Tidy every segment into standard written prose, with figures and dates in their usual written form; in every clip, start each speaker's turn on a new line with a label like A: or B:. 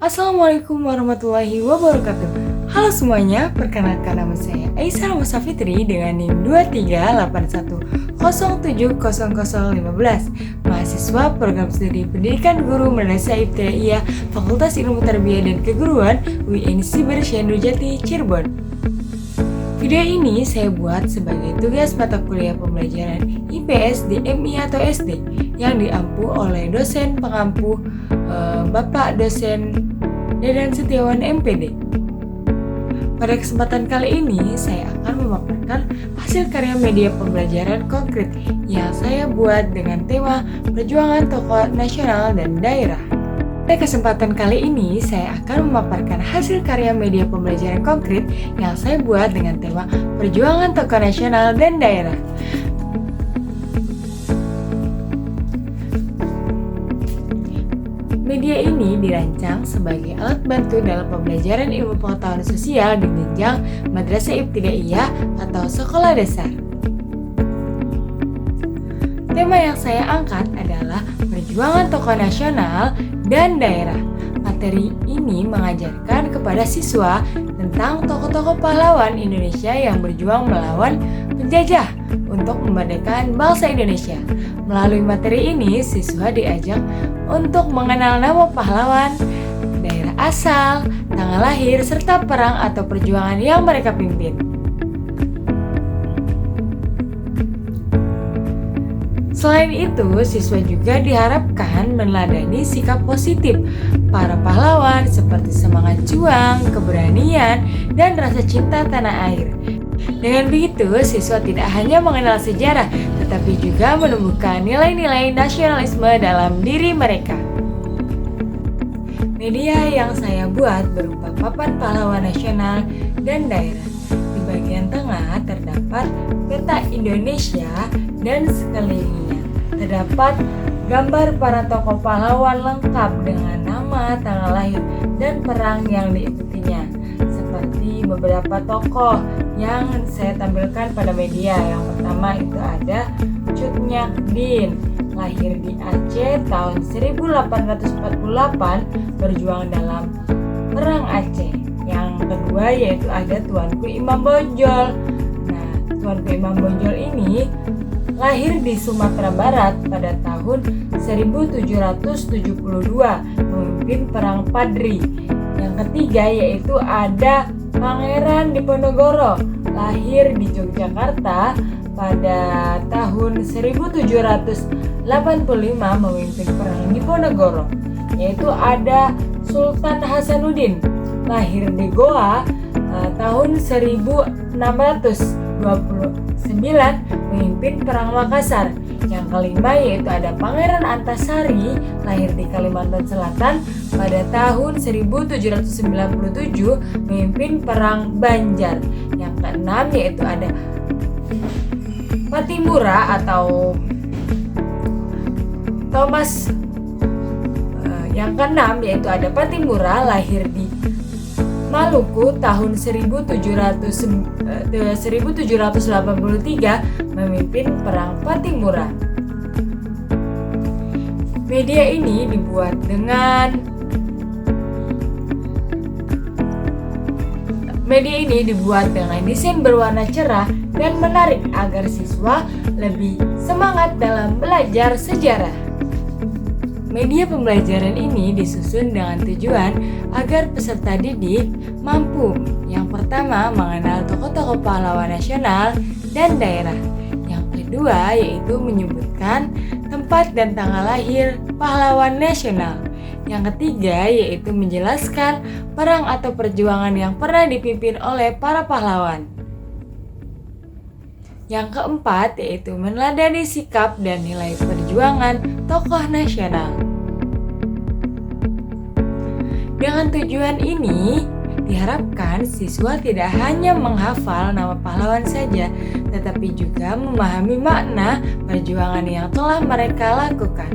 A: Assalamualaikum warahmatullahi wabarakatuh. Halo semuanya, perkenalkan nama saya Aisyah Musafitri dengan NIM 238107015, mahasiswa program studi pendidikan guru Madrasah Ibtidaiyah Fakultas Ilmu Tarbiyah dan Keguruan UIN Siber Jati Cirebon. Video ini saya buat sebagai tugas mata kuliah pembelajaran IPS di MI atau SD yang diampu oleh dosen pengampu Bapak dosen Dedan Setiawan MPD. Pada kesempatan kali ini saya akan memaparkan hasil karya media pembelajaran konkret yang saya buat dengan tema perjuangan tokoh nasional dan daerah. Pada kesempatan kali ini saya akan memaparkan hasil karya media pembelajaran konkret yang saya buat dengan tema perjuangan tokoh nasional dan daerah. Media ini dirancang sebagai alat bantu dalam pembelajaran ilmu pengetahuan sosial di jenjang Madrasah Ibtidaiyah atau sekolah dasar. Tema yang saya angkat adalah perjuangan tokoh nasional dan daerah. Materi ini mengajarkan kepada siswa tentang tokoh-tokoh pahlawan Indonesia yang berjuang melawan penjajah untuk memerdekakan bangsa Indonesia. Melalui materi ini, siswa diajak untuk mengenal nama pahlawan, daerah asal, tanggal lahir, serta perang atau perjuangan yang mereka pimpin. Selain itu, siswa juga diharapkan meneladani sikap positif para pahlawan seperti semangat juang, keberanian, dan rasa cinta tanah air. Dengan begitu, siswa tidak hanya mengenal sejarah, tetapi juga menumbuhkan nilai-nilai nasionalisme dalam diri mereka. Media yang saya buat berupa papan pahlawan nasional dan daerah. Di bagian tengah terdapat peta Indonesia dan sekelilingnya. Terdapat gambar para tokoh pahlawan lengkap dengan nama, tanggal lahir, dan perang yang diikutinya. Seperti beberapa tokoh yang saya tampilkan pada media. Yang pertama itu ada Cut Nyak Dien, lahir di Aceh tahun 1848, berjuang dalam Perang Aceh. Yang kedua yaitu ada Tuanku Imam Bonjol. Nah, Tuanku Imam Bonjol ini lahir di Sumatera Barat pada tahun 1772, memimpin Perang Padri. Yang ketiga yaitu ada Pangeran Diponegoro, lahir di Yogyakarta pada tahun 1785, memimpin Perang Diponegoro. Yaitu ada Sultan Hasanuddin, lahir di Goa tahun 1629, memimpin Perang Makassar. Yang kelima yaitu ada Pangeran Antasari, lahir di Kalimantan Selatan pada tahun 1797, memimpin Perang Banjar. Yang keenam yaitu ada Patimura atau Thomas. Yang keenam yaitu ada Patimura, lahir di Maluku tahun 1783, memimpin Perang Patimura. Media ini dibuat dengan desain berwarna cerah dan menarik agar siswa lebih semangat dalam belajar sejarah. Media pembelajaran ini disusun dengan tujuan agar peserta didik mampu yang pertama mengenal tokoh-tokoh pahlawan nasional dan daerah. Yang kedua yaitu menyebutkan tempat dan tanggal lahir pahlawan nasional. Yang ketiga yaitu menjelaskan perang atau perjuangan yang pernah dipimpin oleh para pahlawan. Yang keempat yaitu meneladani sikap dan nilai perjuangan tokoh nasional. Dengan tujuan ini, diharapkan siswa tidak hanya menghafal nama pahlawan saja, tetapi juga memahami makna perjuangan yang telah mereka lakukan.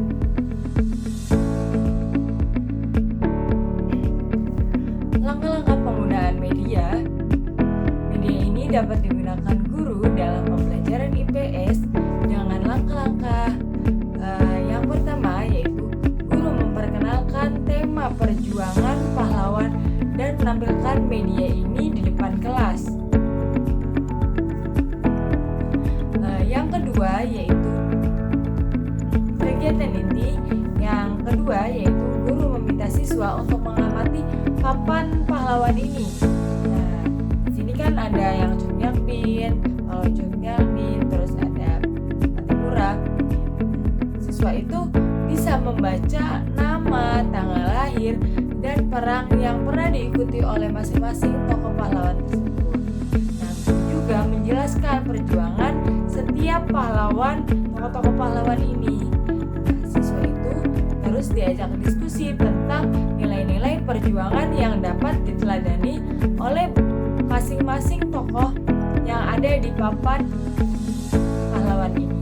A: Langkah-langkah penggunaan media. Media ini dapat digunakan guru dalam pembelajaran IPS dengan langkah-langkah yang pertama yaitu guru memperkenalkan tema perjuangan pahlawan media ini di depan kelas. Yang kedua yaitu kegiatan inti. Yang kedua yaitu guru meminta siswa untuk mengamati papan pahlawan ini. Nah, di sini kan ada yang Cutnyang Bin, terus ada Patipura. Siswa itu bisa membaca nama, tanggal lahir, dan perang yang pernah diikuti oleh masing-masing tokoh pahlawan tersebut. Nah, juga menjelaskan perjuangan setiap pahlawan, tokoh-tokoh pahlawan ini. Nah, siswa itu terus diajak diskusi tentang nilai-nilai perjuangan yang dapat diteladani oleh masing-masing tokoh yang ada di papan pahlawan ini.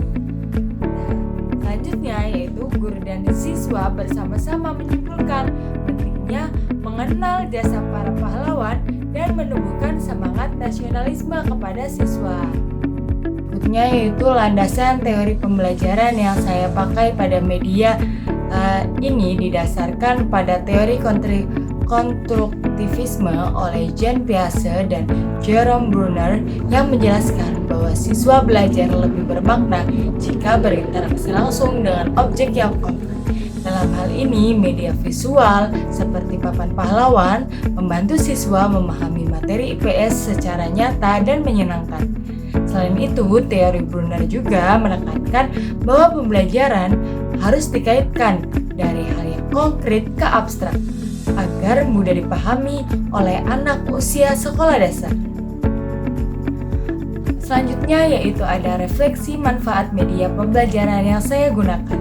A: Selanjutnya yaitu guru dan siswa bersama-sama menyimpulkan pentingnya mengenal jasa para pahlawan dan menumbuhkan semangat nasionalisme kepada siswa. Berikutnya yaitu landasan teori pembelajaran yang saya pakai pada media ini didasarkan pada teori konstruktivisme oleh Jean Piaget dan Jerome Bruner yang menjelaskan bahwa siswa belajar lebih bermakna jika berinteraksi langsung dengan objek yang konkret. Dalam hal ini, media visual seperti papan pahlawan membantu siswa memahami materi IPS secara nyata dan menyenangkan. Selain itu, teori Bruner juga menekankan bahwa pembelajaran harus dikaitkan dari hal yang konkret ke abstrak agar mudah dipahami oleh anak usia sekolah dasar. Selanjutnya yaitu ada refleksi manfaat media pembelajaran yang saya gunakan.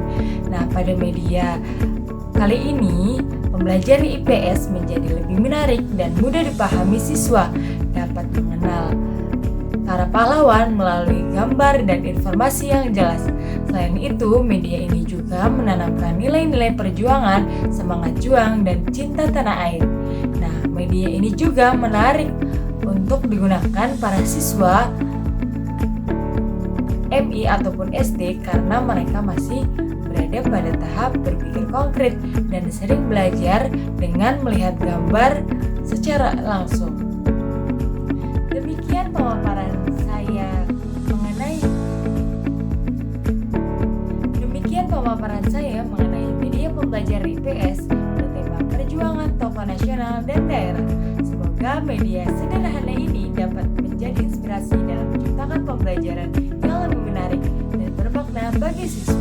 A: Nah, pada media kali ini, pembelajaran IPS menjadi lebih menarik dan mudah dipahami siswa, dapat mengenal para pahlawan melalui gambar dan informasi yang jelas. Selain itu, media ini juga menanamkan nilai-nilai perjuangan, semangat juang, dan cinta tanah air. Nah, media ini juga menarik untuk digunakan para siswa MI ataupun SD karena mereka masih berada pada tahap berpikir konkret dan sering belajar dengan melihat gambar secara langsung. Demikian pemaparan saya mengenai media pembelajaran IPS bertema perjuangan tokoh nasional dan daerah. Semoga media sederhana ini dapat menjadi inspirasi dalam menciptakan pembelajaran yang lebih menarik dan bermakna bagi siswa.